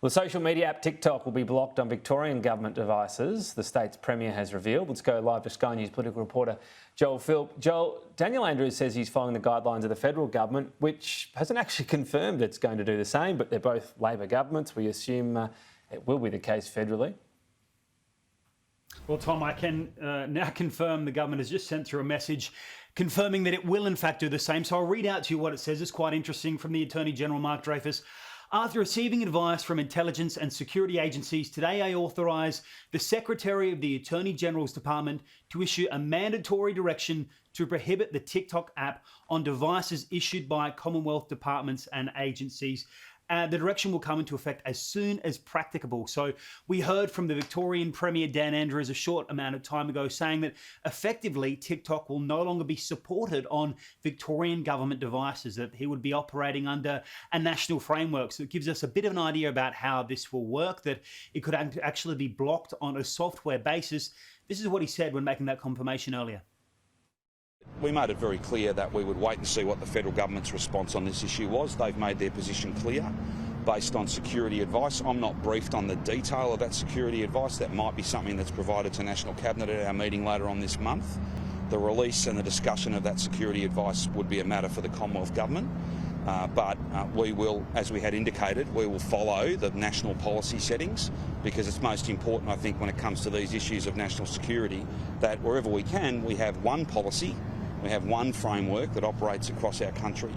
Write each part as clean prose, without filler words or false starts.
Well, the social media app TikTok will be blocked on Victorian government devices, the state's premier has revealed. Let's go live to Sky News political reporter Joel Philp. Joel, Daniel Andrews says he's following the guidelines of the federal government, which hasn't actually confirmed it's going to do the same, but they're both Labor governments. We assume it will be the case federally. Well, Tom, I can now confirm the government has just sent through a message confirming that it will in fact do the same. So I'll read out to you what it says. It's quite interesting from the Attorney General, Mark Dreyfus. After receiving advice from intelligence and security agencies, today I authorise the Secretary of the Attorney General's Department to issue a mandatory direction to prohibit the TikTok app on devices issued by Commonwealth departments and agencies. The direction will come into effect as soon as practicable. So we heard from the Victorian Premier Dan Andrews a short amount of time ago saying that effectively TikTok will no longer be supported on Victorian government devices, that he would be operating under a national framework. So it gives us a bit of an idea about how this will work, that it could actually be blocked on a software basis. This is what he said when making that confirmation earlier. We made it very clear that we would wait and see what the federal government's response on this issue was. They've made their position clear based on security advice. I'm not briefed on the detail of that security advice. That might be something that's provided to National Cabinet at our meeting later on this month. The release and the discussion of that security advice would be a matter for the Commonwealth Government. But we will, as we had indicated, we will follow the national policy settings, because it's most important, I think, when it comes to these issues of national security, that wherever we can, we have one policy, we have one framework that operates across our country.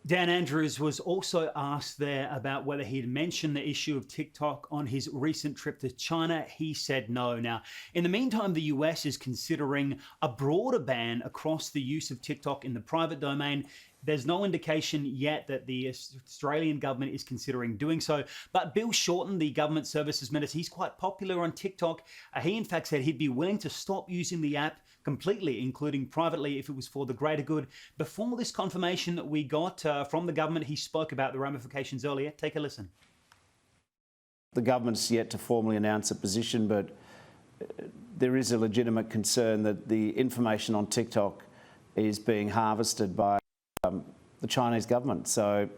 Dan Andrews was also asked there about whether he'd mentioned the issue of TikTok on his recent trip to China. He said no. Now, in the meantime, the US is considering a broader ban across the use of TikTok in the private domain. There's no indication yet that the Australian government is considering doing so. But Bill Shorten, the government services minister, he's quite popular on TikTok. He in fact said he'd be willing to stop using the app completely, including privately, if it was for the greater good. Before this confirmation that we got from the government, he spoke about the ramifications earlier. Take a listen. The government's yet to formally announce a position, but there is a legitimate concern that the information on TikTok is being harvested by the Chinese government. So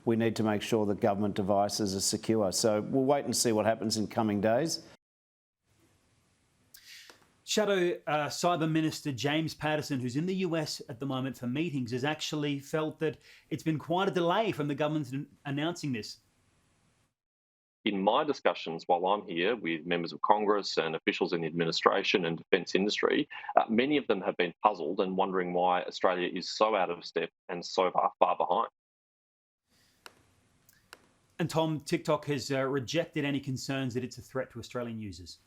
we need to make sure that government devices are secure. So we'll wait and see what happens in coming days. Shadow Cyber Minister James Patterson, who's in the US at the moment for meetings, has actually felt that it's been quite a delay from the government announcing this. In my discussions while I'm here with members of Congress and officials in the administration and defence industry, many of them have been puzzled and wondering why Australia is so out of step and so far behind. And Tom, TikTok has rejected any concerns that it's a threat to Australian users.